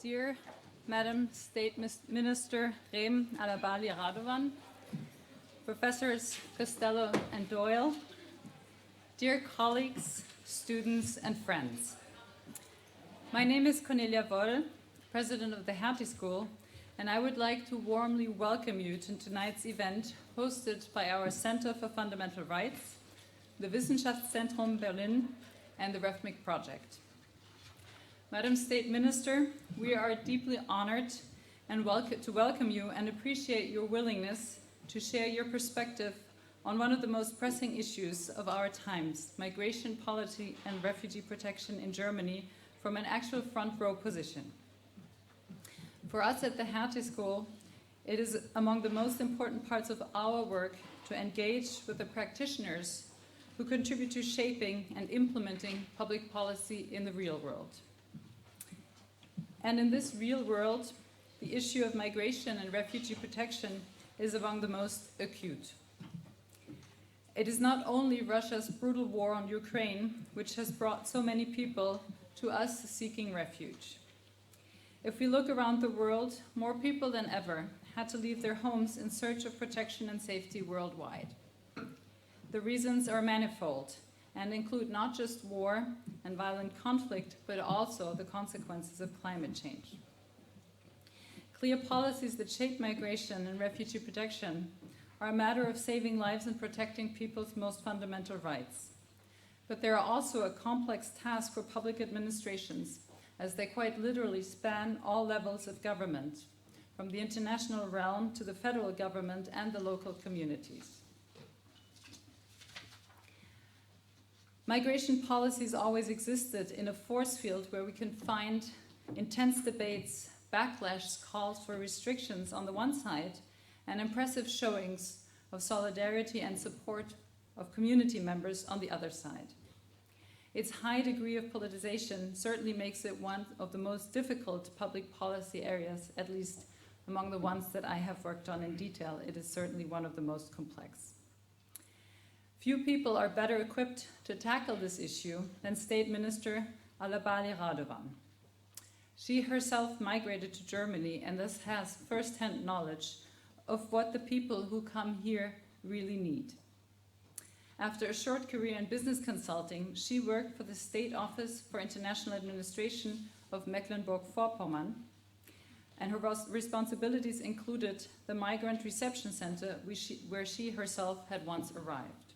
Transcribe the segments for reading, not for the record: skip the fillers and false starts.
Dear Madam State Minister Reem Alabali-Radovan, Professors Costello and Doyle, dear colleagues, students, and friends. My name is Cornelia Woll, President of the Hertie School, and I would like to warmly welcome you to tonight's event hosted by our Center for Fundamental Rights, the Wissenschaftszentrum Berlin, and the RefMig project. Madam State Minister, we are deeply honored and to welcome you and appreciate your willingness to share your perspective on one of the most pressing issues of our times, migration policy and refugee protection in Germany, from an actual front row position. For us at the Hertie School, it is among the most important parts of our work to engage with the practitioners who contribute to shaping and implementing public policy in the real world. And in this real world, the issue of migration and refugee protection is among the most acute. It is not only Russia's brutal war on Ukraine which has brought so many people to us seeking refuge. If we look around the world, more people than ever had to leave their homes in search of protection and safety worldwide. The reasons are manifold and include not just war and violent conflict, but also the consequences of climate change. Clear policies that shape migration and refugee protection are a matter of saving lives and protecting people's most fundamental rights. But they are also a complex task for public administrations, as they quite literally span all levels of government, from the international realm to the federal government and the local communities. Migration policies always existed in a force field where we can find intense debates, backlash, calls for restrictions on the one side, and impressive showings of solidarity and support of community members on the other side. Its high degree of politicization certainly makes it one of the most difficult public policy areas, at least among the ones that I have worked on in detail. It is certainly one of the most complex. Few people are better equipped to tackle this issue than State Minister Alabali-Radovan. She herself migrated to Germany and thus has first-hand knowledge of what the people who come here really need. After a short career in business consulting, she worked for the State Office for International Administration of Mecklenburg-Vorpommern, and her responsibilities included the Migrant Reception Center where she herself had once arrived.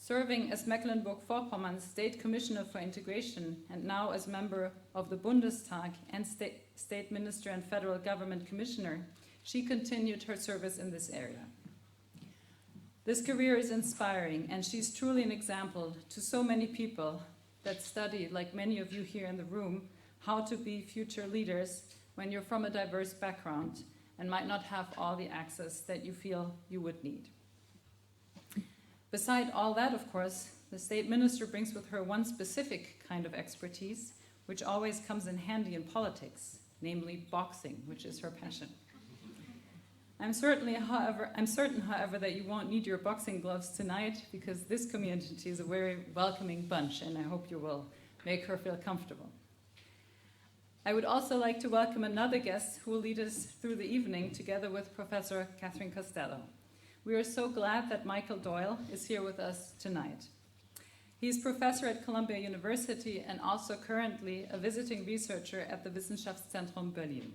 Serving as Mecklenburg-Vorpommern's State Commissioner for Integration and now as member of the Bundestag and State Minister and Federal Government Commissioner, she continued her service in this area. This career is inspiring, and she's truly an example to so many people that study, like many of you here in the room, how to be future leaders when you're from a diverse background and might not have all the access that you feel you would need. Beside all that, of course, the State Minister brings with her one specific kind of expertise, which always comes in handy in politics, namely boxing, which is her passion. I'm certain, however, that you won't need your boxing gloves tonight, because this community is a very welcoming bunch, and I hope you will make her feel comfortable. I would also like to welcome another guest who will lead us through the evening together with Professor Catherine Costello. We are so glad that Michael Doyle is here with us tonight. He is professor at Columbia University and also currently a visiting researcher at the Wissenschaftszentrum Berlin,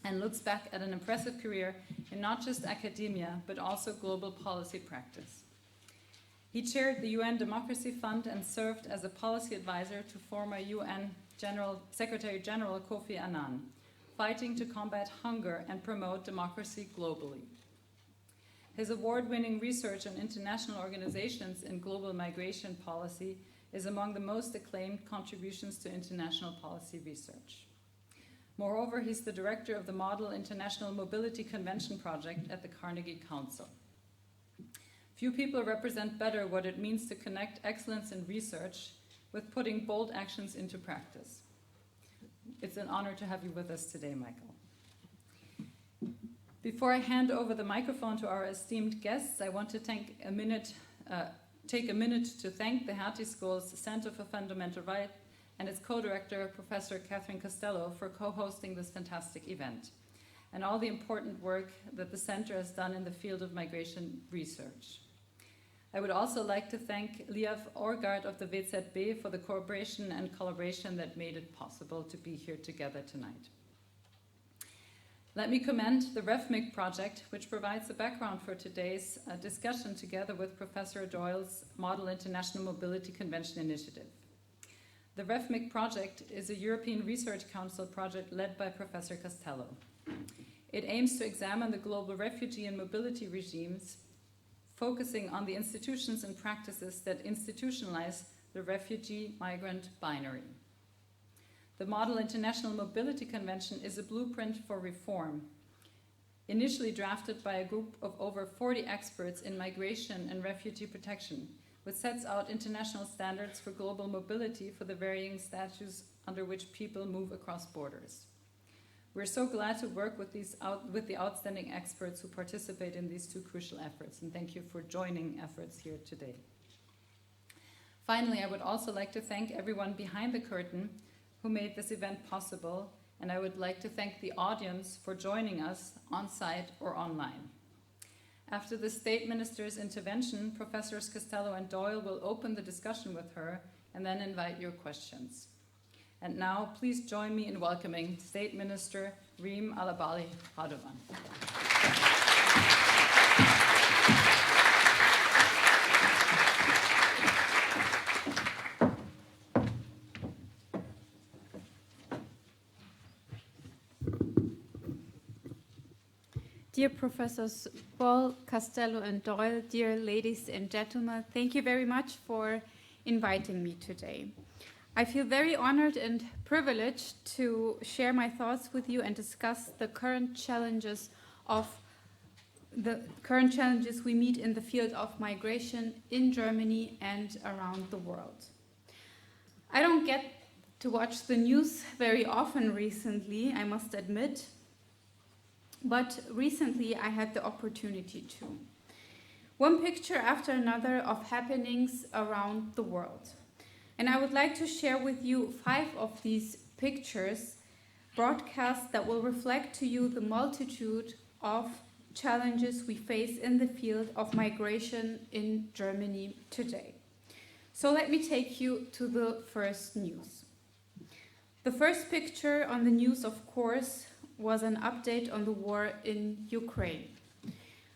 and looks back at an impressive career in not just academia, but also global policy practice. He chaired the UN Democracy Fund and served as a policy advisor to former UN Secretary General Kofi Annan, fighting to combat hunger and promote democracy globally. His award-winning research on international organizations in global migration policy is among the most acclaimed contributions to international policy research. Moreover, he's the director of the Model International Mobility Convention project at the Carnegie Council. Few people represent better what it means to connect excellence in research with putting bold actions into practice. It's an honor to have you with us today, Michael. Before I hand over the microphone to our esteemed guests, I want to take a minute to thank the Hertie School's Center for Fundamental Rights and its co-director, Professor Catherine Costello, for co-hosting this fantastic event, and all the important work that the Center has done in the field of migration research. I would also like to thank Liav Orgard of the WZB for the cooperation and collaboration that made it possible to be here together tonight. Let me commend the RefMig project, which provides the background for today's discussion together with Professor Doyle's Model International Mobility Convention initiative. The RefMig project is a European Research Council project led by Professor Costello. It aims to examine the global refugee and mobility regimes, focusing on the institutions and practices that institutionalize the refugee-migrant binary. The Model International Mobility Convention is a blueprint for reform, initially drafted by a group of over 40 experts in migration and refugee protection, which sets out international standards for global mobility for the varying statutes under which people move across borders. We're so glad to work with the outstanding experts who participate in these two crucial efforts, and thank you for joining efforts here today. Finally, I would also like to thank everyone behind the curtain who made this event possible, and I would like to thank the audience for joining us on-site or online. After the State Minister's intervention, Professors Costello and Doyle will open the discussion with her and then invite your questions. And now, please join me in welcoming State Minister Reem Alabali-Radovan. Dear Professors Ball, Costello, and Doyle, dear ladies and gentlemen, thank you very much for inviting me today. I feel very honored and privileged to share my thoughts with you and discuss the current challenges we meet in the field of migration in Germany and around the world. I don't get to watch the news very often recently, I must admit, but recently I had the opportunity to. One picture after another of happenings around the world. And I would like to share with you 5 of these pictures, broadcasts that will reflect to you the multitude of challenges we face in the field of migration in Germany today. So let me take you to the first news. The first picture on the news, of course, was an update on the war in Ukraine.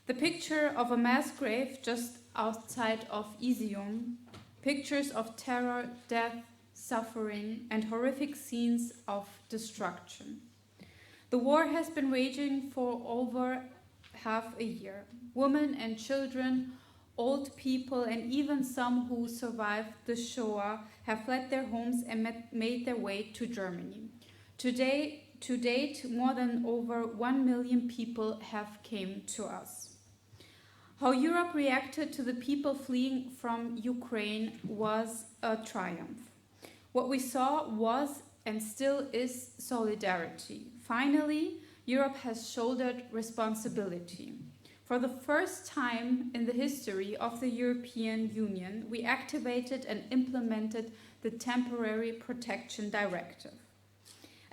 The picture of a mass grave just outside of Izium, pictures of terror, death, suffering, and horrific scenes of destruction. The war has been raging for over half a year. Women and children, old people, and even some who survived the Shoah have fled their homes and made their way to Germany. To date, more than over 1 million people have came to us. How Europe reacted to the people fleeing from Ukraine was a triumph. What we saw was and still is solidarity. Finally, Europe has shouldered responsibility. For the first time in the history of the European Union, we activated and implemented the Temporary Protection Directive.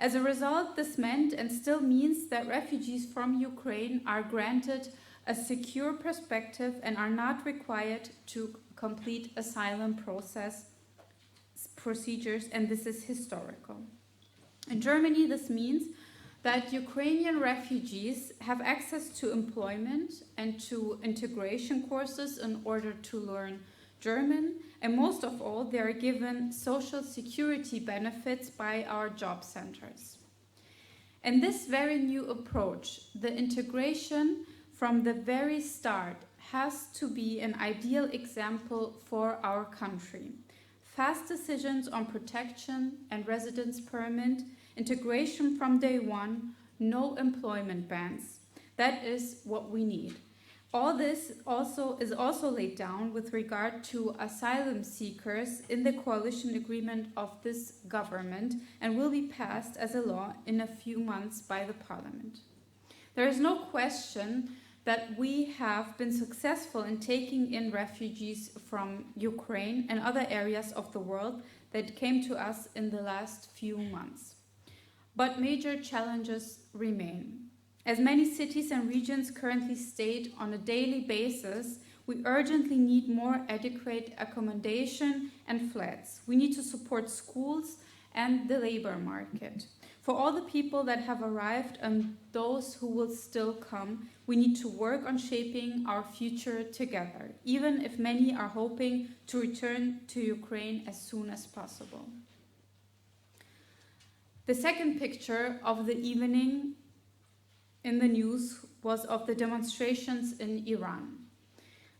As a result, this meant and still means that refugees from Ukraine are granted a secure perspective and are not required to complete asylum procedures, and this is historical. In Germany, this means that Ukrainian refugees have access to employment and to integration courses in order to learn German, and most of all, they are given social security benefits by our job centers. And this very new approach, the integration from the very start, has to be an ideal example for our country. Fast decisions on protection and residence permit, integration from day one, no employment bans. That is what we need. All this is also laid down with regard to asylum seekers in the coalition agreement of this government and will be passed as a law in a few months by the parliament. There is no question that we have been successful in taking in refugees from Ukraine and other areas of the world that came to us in the last few months. But major challenges remain. As many cities and regions currently state on a daily basis, we urgently need more adequate accommodation and flats. We need to support schools and the labor market. For all the people that have arrived and those who will still come, we need to work on shaping our future together, even if many are hoping to return to Ukraine as soon as possible. The second picture of the evening in the news was of the demonstrations in Iran.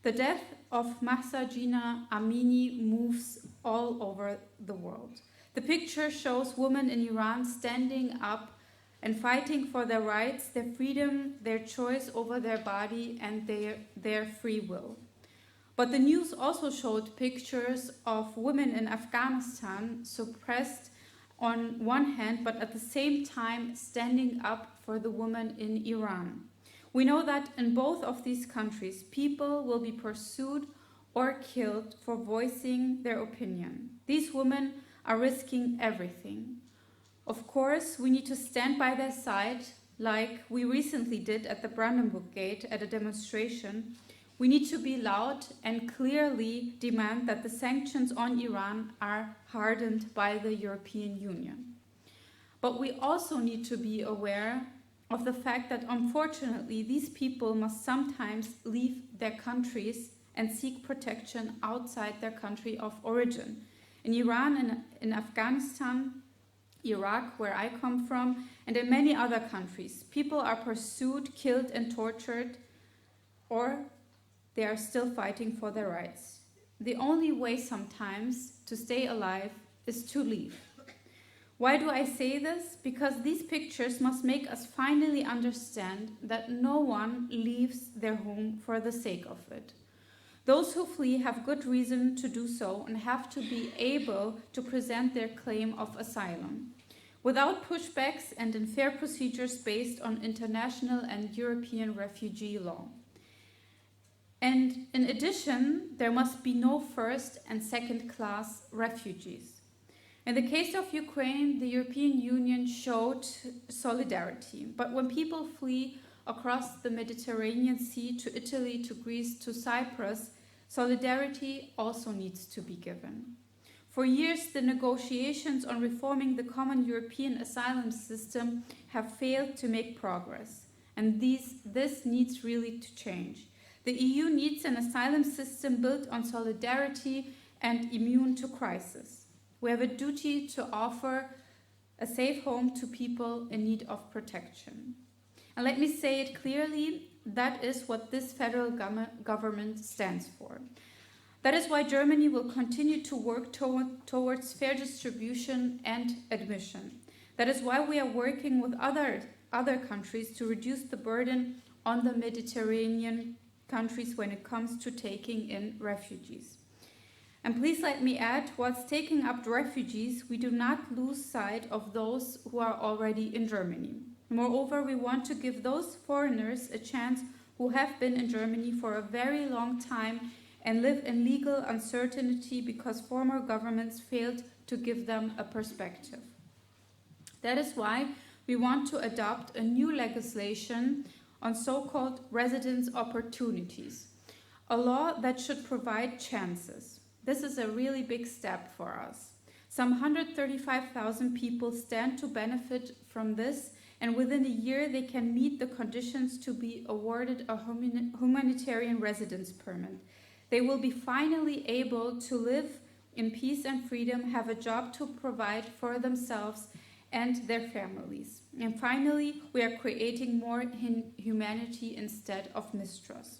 The death of Mahsa Jina Amini moves all over the world. The picture shows women in Iran standing up and fighting for their rights, their freedom, their choice over their body, and their free will. But the news also showed pictures of women in Afghanistan suppressed on one hand, but at the same time standing up for the women in Iran. We know that in both of these countries, people will be pursued or killed for voicing their opinion. These women are risking everything. Of course, we need to stand by their side, like we recently did at the Brandenburg Gate at a demonstration. We need to be loud and clearly demand that the sanctions on Iran are hardened by the European Union. But we also need to be aware of the fact that unfortunately these people must sometimes leave their countries and seek protection outside their country of origin. In Iran and in Afghanistan, Iraq, where I come from, and in many other countries, people are pursued, killed, and tortured, or they are still fighting for their rights. The only way sometimes to stay alive is to leave. Why do I say this? Because these pictures must make us finally understand that no one leaves their home for the sake of it. Those who flee have good reason to do so and have to be able to present their claim of asylum without pushbacks and in fair procedures based on international and European refugee law. And in addition, there must be no first and second-class refugees. In the case of Ukraine, the European Union showed solidarity, but when people flee across the Mediterranean Sea to Italy, to Greece, to Cyprus, solidarity also needs to be given. For years, the negotiations on reforming the common European asylum system have failed to make progress, and this needs really to change. The EU needs an asylum system built on solidarity and immune to crisis. We have a duty to offer a safe home to people in need of protection. And let me say it clearly, that is what this federal government stands for. That is why Germany will continue to work towards fair distribution and admission. That is why we are working with other countries to reduce the burden on the Mediterranean countries when it comes to taking in refugees. And please let me add, whilst taking up refugees, we do not lose sight of those who are already in Germany. Moreover, we want to give those foreigners a chance who have been in Germany for a very long time and live in legal uncertainty because former governments failed to give them a perspective. That is why we want to adopt a new legislation on so-called residence opportunities, a law that should provide chances. This is a really big step for us. Some 135,000 people stand to benefit from this, and within a year they can meet the conditions to be awarded a humanitarian residence permit. They will be finally able to live in peace and freedom, have a job to provide for themselves and their families. And finally, we are creating more humanity instead of mistrust.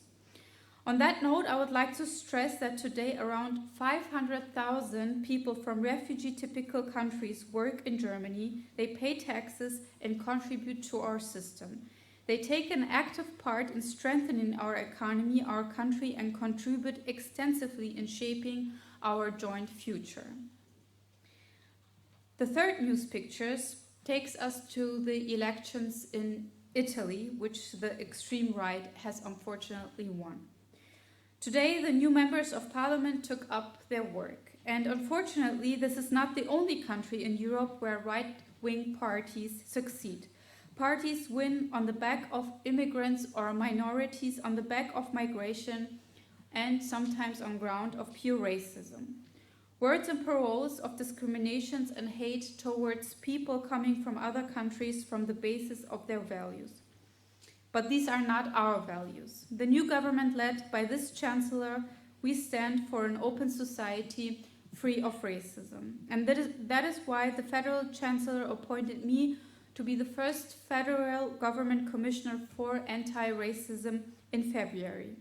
On that note, I would like to stress that today around 500,000 people from refugee-typical countries work in Germany, they pay taxes and contribute to our system. They take an active part in strengthening our economy, our country, and contribute extensively in shaping our joint future. The third news picture takes us to the elections in Italy, which the extreme right has unfortunately won. Today, the new members of parliament took up their work. And unfortunately, this is not the only country in Europe where right-wing parties succeed. Parties win on the back of immigrants or minorities, on the back of migration, and sometimes on ground of pure racism. Words and paroles of discriminations and hate towards people coming from other countries from the basis of their values. But these are not our values. The new government led by this Chancellor, we stand for an open society free of racism. And that is why the Federal Chancellor appointed me to be the first federal government commissioner for anti-racism in February.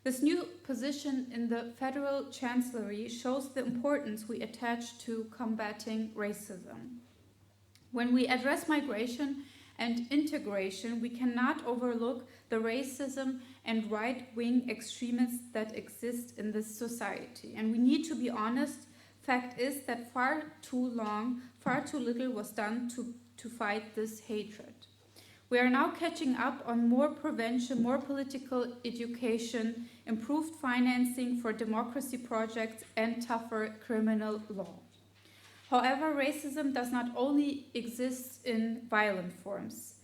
This new position in the Federal Chancellery shows the importance we attach to combating racism. When we address migration and integration, we cannot overlook the racism and right-wing extremists that exist in this society. And we need to be honest. Fact is that far too little was done to fight this hatred. We are now catching up on more prevention, more political education, improved financing for democracy projects, and tougher criminal law. However, racism does not only exist in violent forms.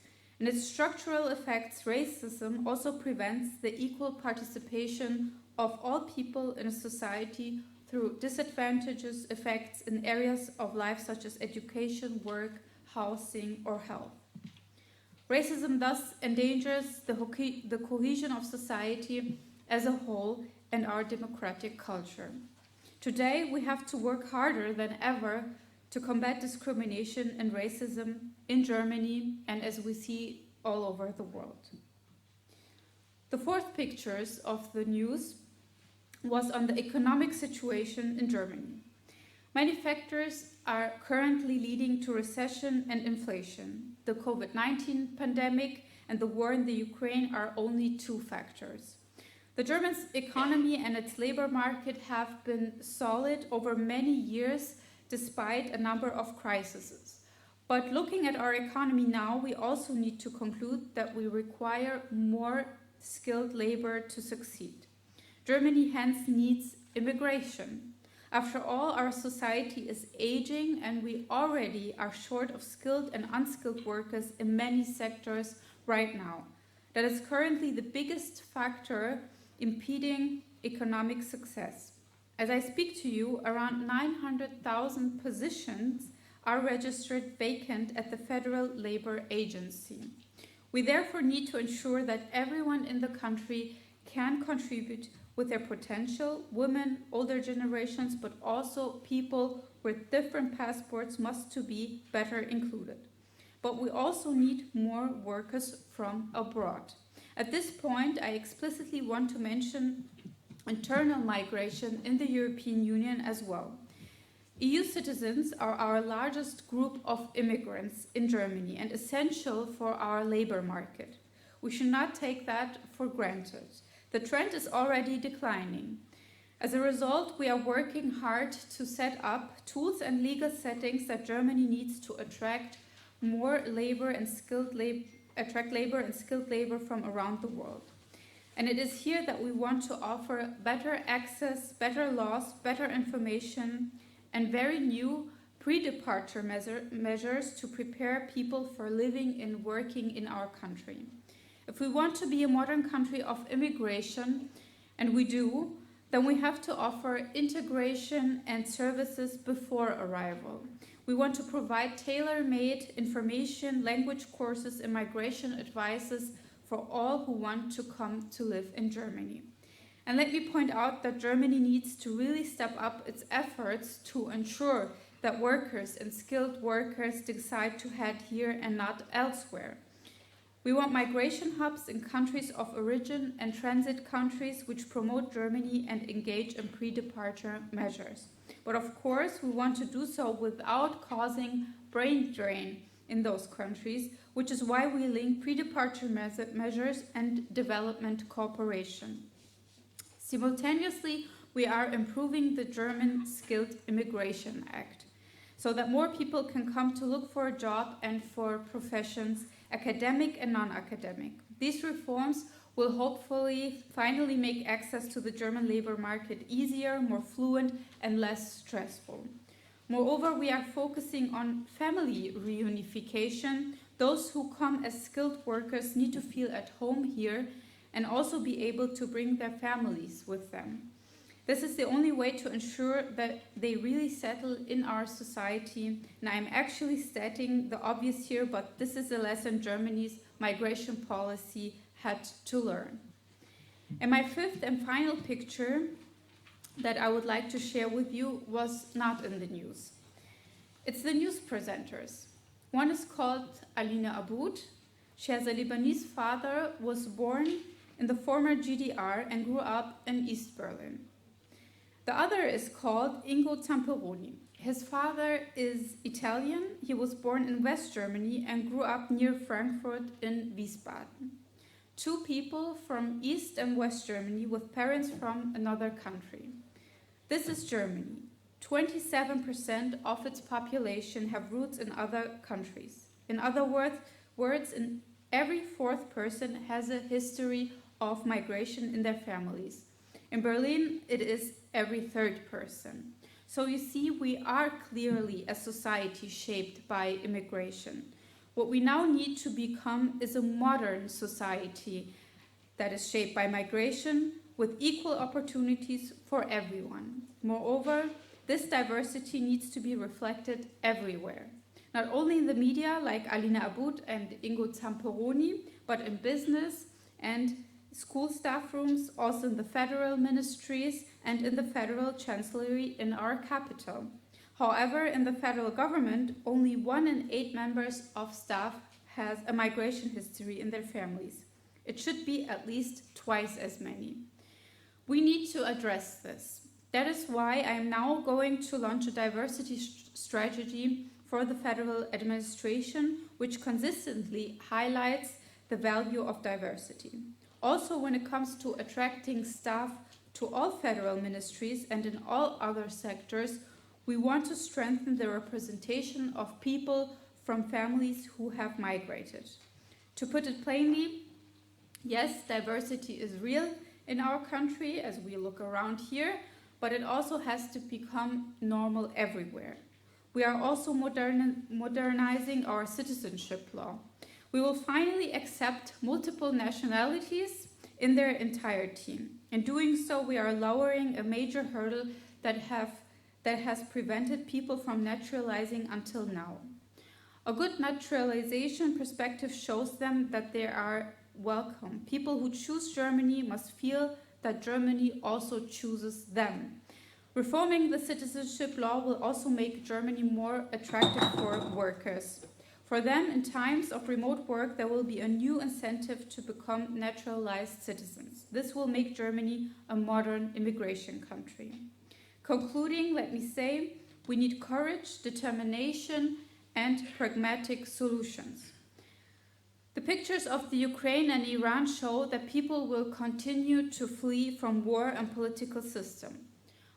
In its structural effects, racism also prevents the equal participation of all people in a society through disadvantages effects in areas of life such as education, work, housing, or health. Racism thus endangers the cohesion of society as a whole and our democratic culture. Today, we have to work harder than ever to combat discrimination and racism in Germany and as we see all over the world. The fourth pictures of the news was on the economic situation in Germany. Many factors are currently leading to recession and inflation. The COVID-19 pandemic and the war in the Ukraine are only two factors. The German economy and its labor market have been solid over many years despite a number of crises. But looking at our economy now, we also need to conclude that we require more skilled labor to succeed. Germany hence needs immigration. After all, our society is aging and we already are short of skilled and unskilled workers in many sectors right now. That is currently the biggest factor impeding economic success. As I speak to you, around 900,000 positions are registered vacant at the Federal Labor Agency. We therefore need to ensure that everyone in the country can contribute with their potential. Women, older generations, but also people with different passports must to be better included. But we also need more workers from abroad. At this point, I explicitly want to mention internal migration in the European Union as well. EU citizens are our largest group of immigrants in Germany and essential for our labor market. We should not take that for granted. The trend is already declining. As a result, we are working hard to set up tools and legal settings that Germany needs to attract more labor and skilled labor from around the world. And it is here that we want to offer better access, better laws, better information, and very new pre-departure measures to prepare people for living and working in our country. If we want to be a modern country of immigration, and we do, then we have to offer integration and services before arrival. We want to provide tailor-made information, language courses, and migration advices for all who want to come to live in Germany. And let me point out that Germany needs to really step up its efforts to ensure that workers and skilled workers decide to head here and not elsewhere. We want migration hubs in countries of origin and transit countries which promote Germany and engage in pre-departure measures. But of course, we want to do so without causing brain drain in those countries, which is why we link pre-departure measures and development cooperation. Simultaneously, we are improving the German Skilled Immigration Act so that more people can come to look for a job and for professions academic and non-academic. These reforms will hopefully finally make access to the German labor market easier, more fluent, and less stressful. Moreover, we are focusing on family reunification. Those who come as skilled workers need to feel at home here and also be able to bring their families with them. This is the only way to ensure that they really settle in our society. And I'm actually stating the obvious here, but this is a lesson Germany's migration policy had to learn. And my fifth and final picture that I would like to share with you was not in the news. It's the news presenters. One is called Alina Aboud. She has a Lebanese father, was born in the former GDR and grew up in East Berlin. The other is called Ingo Zamperoni. His father is Italian. He was born in West Germany and grew up near Frankfurt in Wiesbaden. Two people from East and West Germany with parents from another country. This is Germany. 27% of its population have roots in other countries. In other words, in every fourth person has a history of migration in their families. In Berlin, it is every third person. So you see, we are clearly a society shaped by immigration. What we now need to become is a modern society that is shaped by migration with equal opportunities for everyone. Moreover, this diversity needs to be reflected everywhere. Not only in the media like Alina Aboud and Ingo Zamperoni, but in business and school staff rooms, also in the federal ministries and in the Federal Chancellery in our capital. However, in the federal government, only 1 in 8 members of staff has a migration history in their families. It should be at least twice as many. We need to address this. That is why I am now going to launch a diversity strategy for the federal administration, which consistently highlights the value of diversity. Also, when it comes to attracting staff to all federal ministries and in all other sectors, we want to strengthen the representation of people from families who have migrated. To put it plainly, yes, diversity is real in our country as we look around here, but it also has to become normal everywhere. We are also modernizing our citizenship law. We will finally accept multiple nationalities in their entirety. In doing so, we are lowering a major hurdle that has prevented people from naturalizing until now. A good naturalization perspective shows them that they are welcome. People who choose Germany must feel that Germany also chooses them. Reforming the citizenship law will also make Germany more attractive for workers. For them, in times of remote work, there will be a new incentive to become naturalized citizens. This will make Germany a modern immigration country. Concluding, let me say, we need courage, determination, and pragmatic solutions. The pictures of the Ukraine and Iran show that people will continue to flee from war and political system.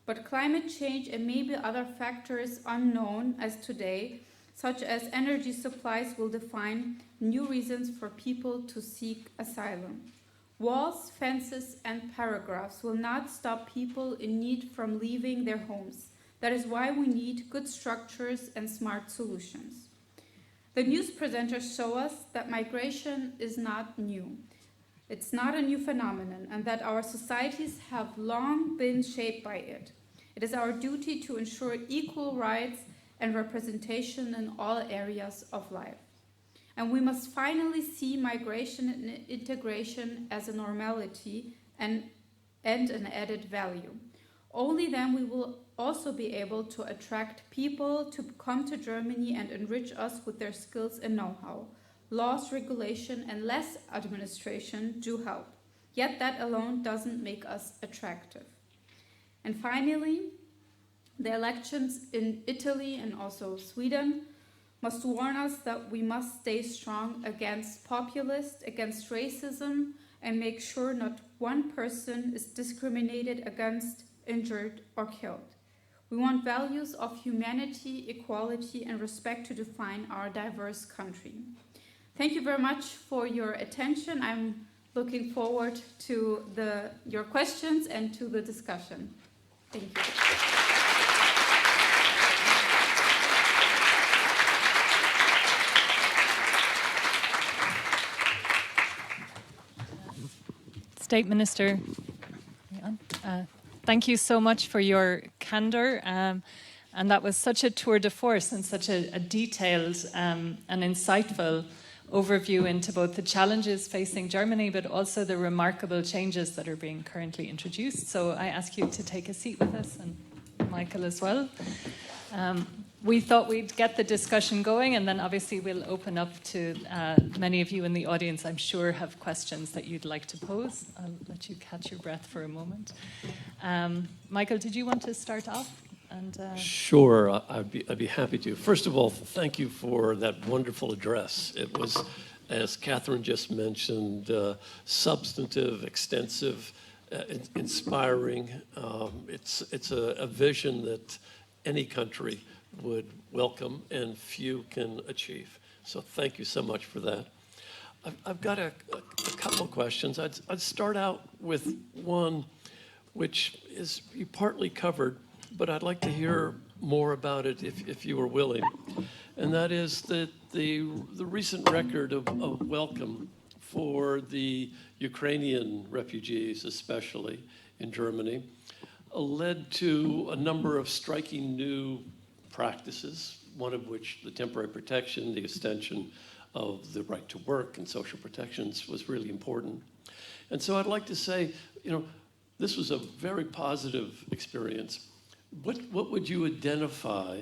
But climate change and maybe other factors unknown as today, such as energy supplies, will define new reasons for people to seek asylum. Walls, fences, and paragraphs will not stop people in need from leaving their homes. That is why we need good structures and smart solutions. The news presenters show us that migration is not new. It's not a new phenomenon, and that our societies have long been shaped by it. It is our duty to ensure equal rights and representation in all areas of life. And we must finally see migration and integration as a normality and an added value. Only then we will also be able to attract people to come to Germany and enrich us with their skills and know-how. Laws, regulation, and less administration do help. Yet that alone doesn't make us attractive. And finally, the elections in Italy and also Sweden must warn us that we must stay strong against populists, against racism, and make sure not one person is discriminated against, injured, or killed. We want values of humanity, equality, and respect to define our diverse country. thank you very much for your attention. I'm looking forward to your questions and to the discussion. Thank you. State Minister, thank you so much for your candor. And that was such a tour de force and such a detailed and insightful overview into both the challenges facing Germany, but also the remarkable changes that are being currently introduced. So I ask you to take a seat with us, and Michael as well. We thought we'd get the discussion going, and then obviously we'll open up to many of you in the audience, I'm sure, have questions that you'd like to pose. I'll let you catch your breath for a moment. Michael, did you want to start off? Sure, I'd be happy to. First of all, thank you for that wonderful address. It was, as Catherine just mentioned, substantive, extensive, inspiring. It's a vision that any country would welcome and few can achieve. So thank you so much for that. I've got a couple of questions. I'd start out with one which is you partly covered, but I'd like to hear more about it if you were willing. And that is that the recent record of welcome for the Ukrainian refugees, especially in Germany, led to a number of striking new practices, one of which the temporary protection, the extension of the right to work and social protections was really important. And so I'd like to say, this was a very positive experience. What would you identify,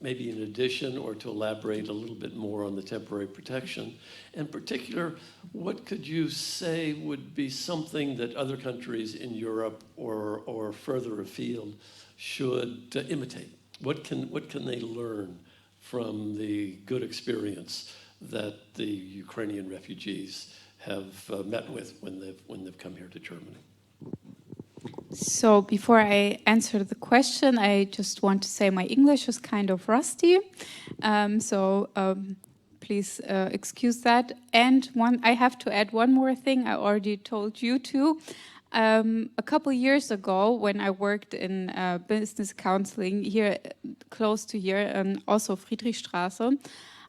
maybe in addition or to elaborate a little bit more on the temporary protection? In particular, what could you say would be something that other countries in Europe or further afield should imitate? What can they learn from the good experience that the Ukrainian refugees have met with when they've come here to Germany? So before I answer the question, I just want to say my English is kind of rusty. Please excuse that. And I have to add one more thing I already told you to. A couple years ago, when I worked in business counseling here, close to here, and also Friedrichstraße,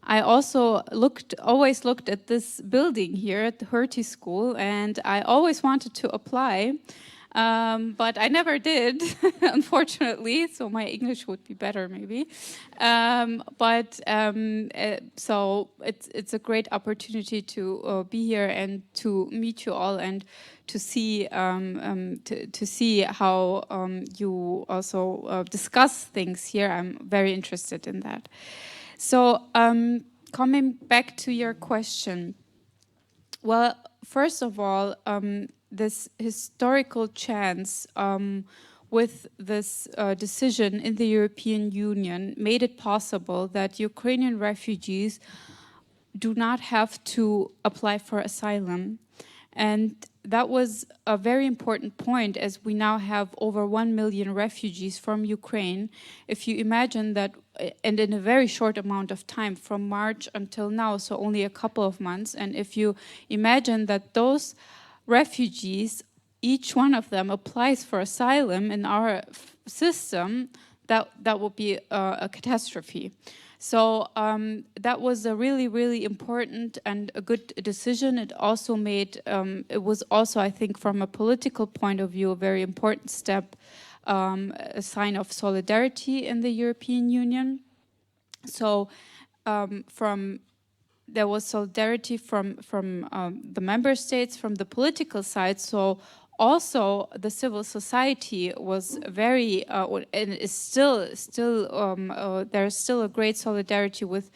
I also always looked at this building here at the Hertie School, and I always wanted to apply. But I never did, unfortunately, so my English would be better maybe. So it's a great opportunity to be here and to meet you all and to see how you also discuss things here. I'm very interested in that. So coming back to your question, well, first of all, this historical chance with this decision in the European Union made it possible that Ukrainian refugees do not have to apply for asylum. And that was a very important point, as we now have over 1 million refugees from Ukraine. If you imagine that, and in a very short amount of time, from March until now, so only a couple of months, and if you imagine that those refugees, each one of them applies for asylum in our system, that would be a catastrophe. So that was a really, really important and a good decision. It also made, it was also, I think, from a political point of view, a very important step, a sign of solidarity in the European Union. So there was solidarity from the member states, from the political side. So also the civil society was very, and is still there is still a great solidarity with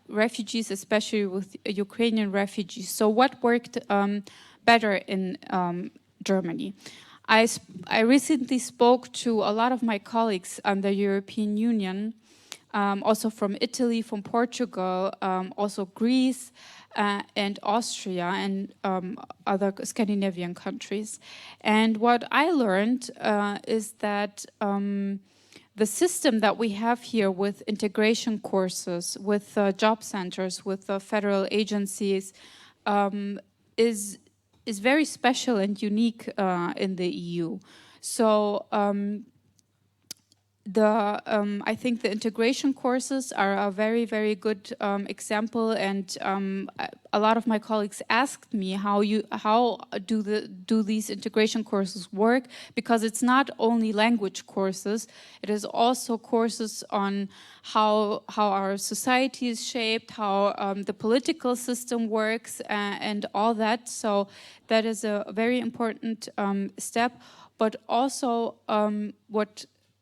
refugees, especially with Ukrainian refugees. So what worked better in Germany? I recently spoke to a lot of my colleagues on the European Union, also from Italy, from Portugal, also Greece, and Austria, and other Scandinavian countries. And what I learned is that the system that we have here with integration courses, with job centers, with federal agencies, is very special and unique in the EU. So I think the integration courses are a very, very good example, and a lot of my colleagues asked me how do these integration courses work, because it's not only language courses, it is also courses on how our society is shaped, how the political system works, and all that. So that is a very important step, but also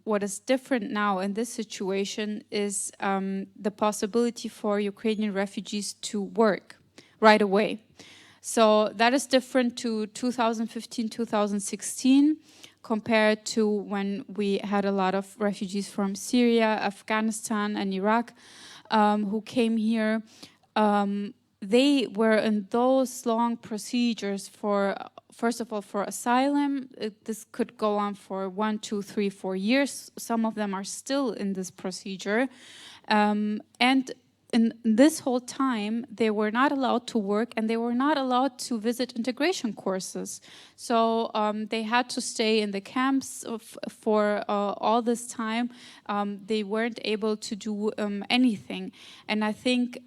what is different now in this situation is the possibility for Ukrainian refugees to work right away. So that is different to 2015, 2016, compared to when we had a lot of refugees from Syria, Afghanistan, and Iraq who came here. They were in those long procedures for, first of all, for asylum. This could go on for 1, 2, 3, 4 years. Some of them are still in this procedure. And in this whole time, they were not allowed to work, and they were not allowed to visit integration courses. So they had to stay in the camps for all this time. They weren't able to do anything. And I think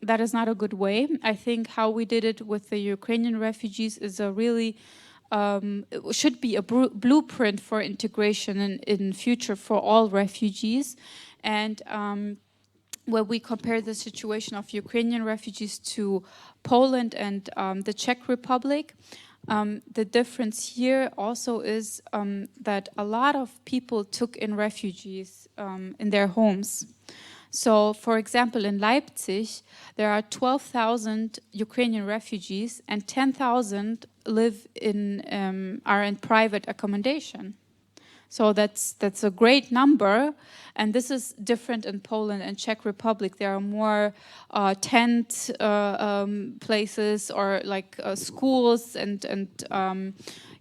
that is not a good way. I think how we did it with the Ukrainian refugees is a really, it should be a blueprint for integration in future for all refugees. And where we compare the situation of Ukrainian refugees to Poland and the Czech Republic, the difference here also is that a lot of people took in refugees in their homes. So, for example, in Leipzig, there are 12,000 Ukrainian refugees, and 10,000 are in private accommodation. So that's a great number, and this is different in Poland and Czech Republic. There are more tent places or like schools, and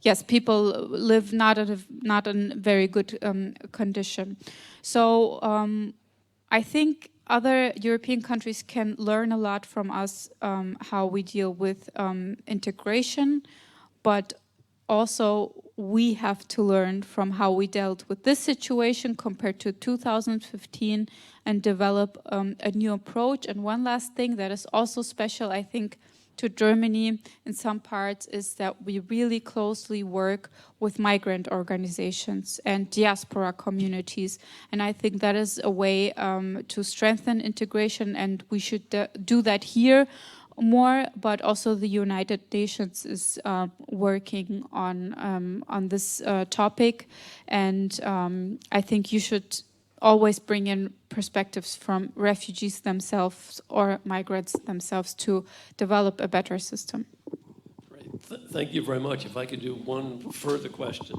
yes, people live not in very good condition. So I think other European countries can learn a lot from us how we deal with integration, but also we have to learn from how we dealt with this situation compared to 2015 and develop a new approach. And one last thing that is also special, I think, to Germany in some parts is that we really closely work with migrant organizations and diaspora communities. And I think that is a way to strengthen integration, and we should do that here more, but also the United Nations is working on this topic. And I think you should always bring in perspectives from refugees themselves or migrants themselves to develop a better system. Great. Thank you very much. If I could do one further question.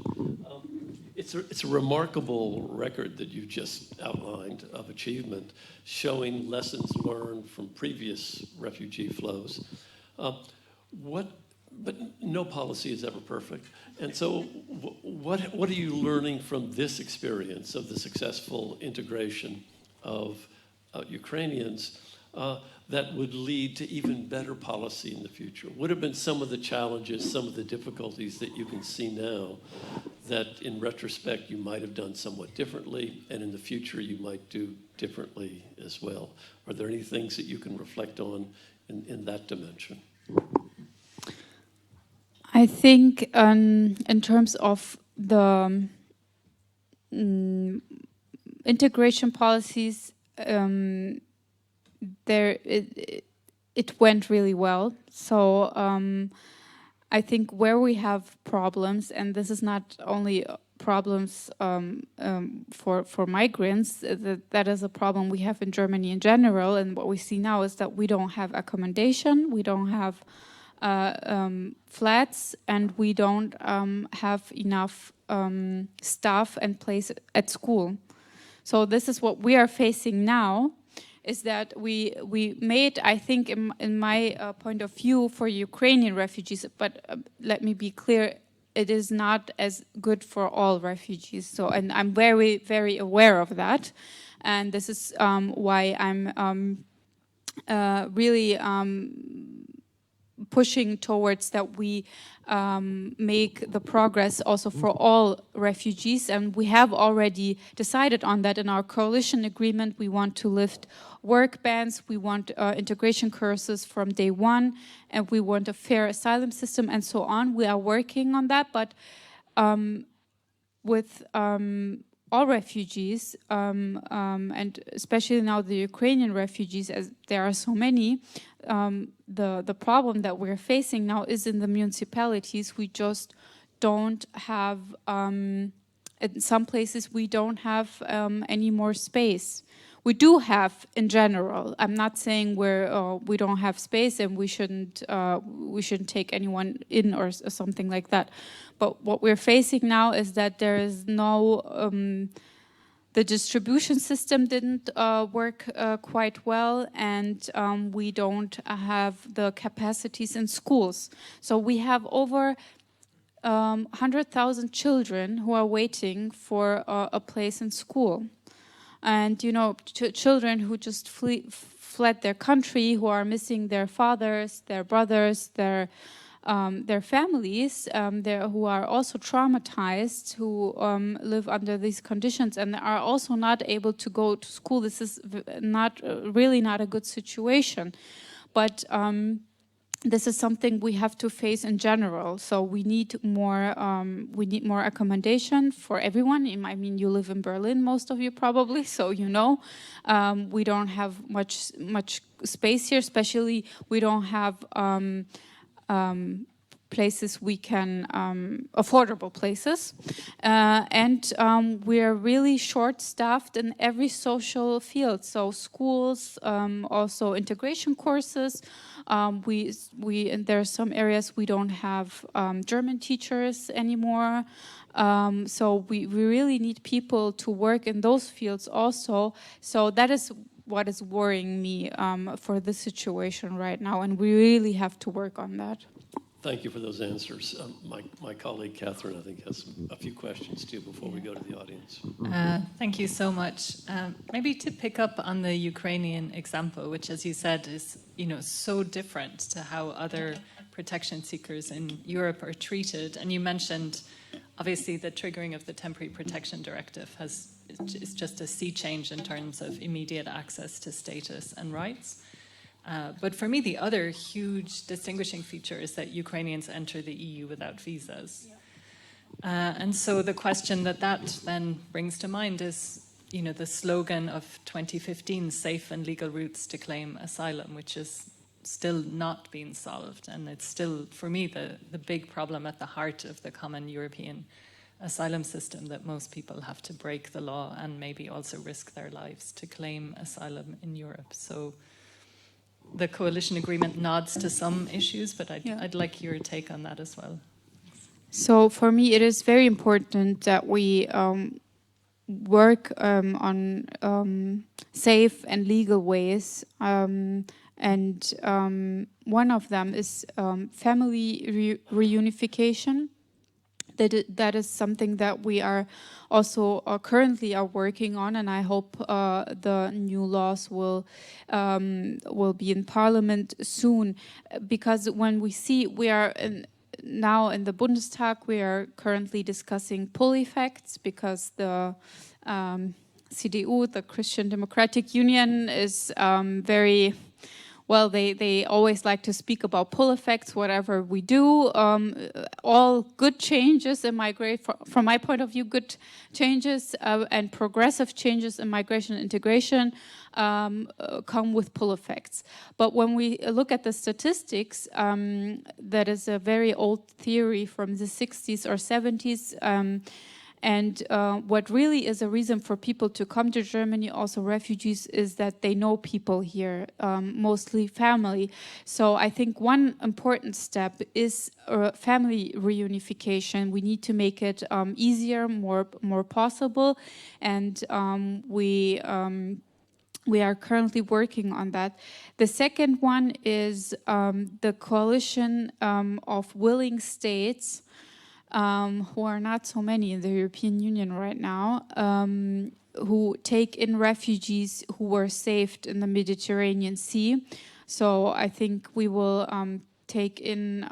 It's a remarkable record that you just outlined of achievement, showing lessons learned from previous refugee flows. But no policy is ever perfect. And so what are you learning from this experience of the successful integration of Ukrainians that would lead to even better policy in the future? What have been some of the challenges, some of the difficulties that you can see now that in retrospect you might have done somewhat differently, and in the future you might do differently as well? Are there any things that you can reflect on in that dimension? I think in terms of the integration policies, it went really well. So I think where we have problems, and this is not only problems for migrants, that is a problem we have in Germany in general. And what we see now is that we don't have accommodation, we don't have flats, and we don't have enough staff and place at school. So this is what we are facing now, is that we made, I think, in my point of view, for Ukrainian refugees, but let me be clear, it is not as good for all refugees. So, and I'm very, very aware of that. And this is why I'm really pushing towards that we make the progress also for all refugees. And we have already decided on that in our coalition agreement. We want to lift work bans, we want integration courses from day one, and we want a fair asylum system and so on. We are working on that, but with all refugees, and especially now the Ukrainian refugees, as there are so many, the problem that we're facing now is in the municipalities. We just don't have, in some places we don't have any more space. We do have in general. I'm not saying we don't have space and we shouldn't take anyone in or something like that. But what we're facing now is that there is no, the distribution system didn't work quite well, and we don't have the capacities in schools. So we have over 100,000 children who are waiting for a place in school. And, you know, children who just fled their country, who are missing their fathers, their brothers, their families, who are also traumatized, who live under these conditions and are also not able to go to school. This is really not a good situation. But this is something we have to face in general. So we need more accommodation for everyone. I mean, you live in Berlin, most of you probably, so you know. We don't have much space here, especially we don't have places we can, affordable places. And we're really short-staffed in every social field. So schools, also integration courses. There are some areas we don't have German teachers anymore. So we really need people to work in those fields also. So that is what is worrying me for this situation right now. And we really have to work on that. Thank you for those answers. My colleague, Catherine, I think, has a few questions, too, before we go to the audience. Thank you so much. Maybe to pick up on the Ukrainian example, which, as you said, is so different to how other protection seekers in Europe are treated. And you mentioned, obviously, the triggering of the Temporary Protection Directive is just a sea change in terms of immediate access to status and rights. But for me, the other huge distinguishing feature is that Ukrainians enter the EU without visas. And so the question that then brings to mind is, the slogan of 2015, safe and legal routes to claim asylum, which is still not being solved. And it's still, for me, the big problem at the heart of the common European asylum system, that most people have to break the law and maybe also risk their lives to claim asylum in Europe. So the coalition agreement nods to some issues, but I'd like your take on that as well. So for me, it is very important that we work on safe and legal ways. And one of them is family reunification. That is something that we are also currently working on, and I hope the new laws will be in Parliament soon. Because when we see, we are now in the Bundestag, we are currently discussing pull effects, because the CDU, the Christian Democratic Union, is very... Well, they always like to speak about pull effects, whatever we do. All good changes in migration, from my point of view, good changes and progressive changes in migration and integration come with pull effects. But when we look at the statistics, that is a very old theory from the 60s or 70s. And what really is a reason for people to come to Germany, also refugees, is that they know people here, mostly family. So I think one important step is family reunification. We need to make it easier, more possible, and we are currently working on that. The second one is the coalition of willing states who are not so many in the European Union right now, who take in refugees who were saved in the Mediterranean Sea. So I think we will take in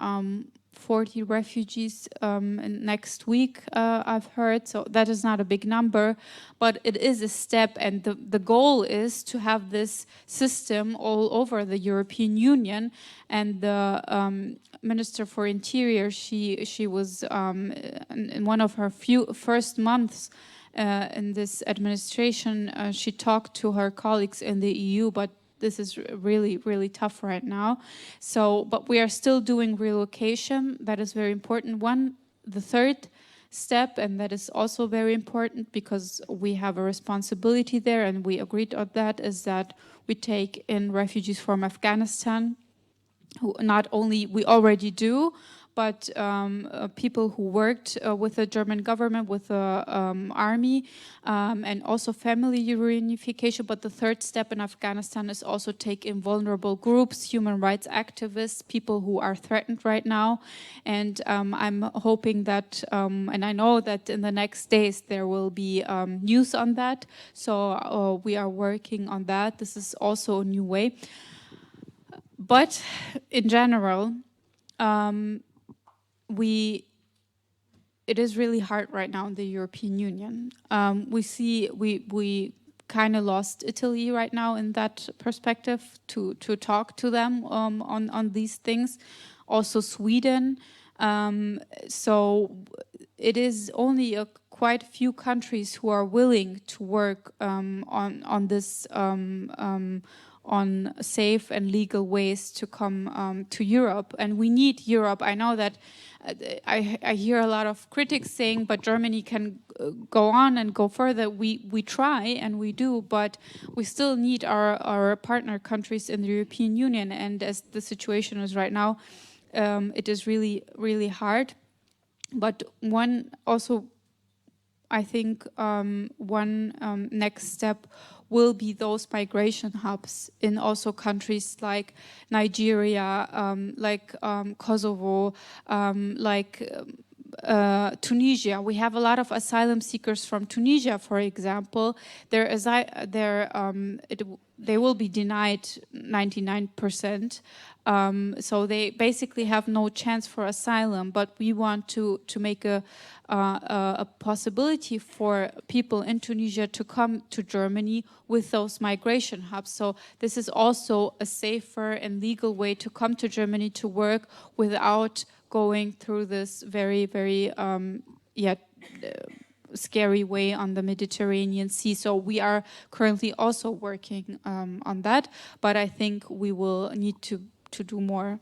40 refugees next week, I've heard. So that is not a big number, but it is a step. And the goal is to have this system all over the European Union. And the Minister for Interior, she was in one of her first months in this administration, she talked to her colleagues in the EU, but this is really, really tough right now. So, but we are still doing relocation. That is very important. The third step, and that is also very important because we have a responsibility there, and we agreed on that, is that we take in refugees from Afghanistan, who not only we already do, but people who worked with the German government, with the army, and also family reunification. But the third step in Afghanistan is also take in vulnerable groups, human rights activists, people who are threatened right now. And I'm hoping that, and I know that in the next days there will be news on that. So we are working on that. This is also a new way. But in general, it is really hard right now in the European Union. We kind of lost Italy right now in that perspective to talk to them on these things. Also Sweden. So it is only quite a few countries who are willing to work on this. On safe and legal ways to come to Europe. And we need Europe. I know that I hear a lot of critics saying, but Germany can go on and go further. We try and we do, but we still need our partner countries in the European Union. And as the situation is right now, it is really, really hard. But I think one next step will be those migration hubs in also countries like Nigeria, like Kosovo, like Tunisia. We have a lot of asylum seekers from Tunisia, for example. They will be denied 99%. So they basically have no chance for asylum, but we want to make a possibility for people in Tunisia to come to Germany with those migration hubs. So this is also a safer and legal way to come to Germany to work without going through this very, very scary way on the Mediterranean Sea. So we are currently also working on that, but I think we will need to do more.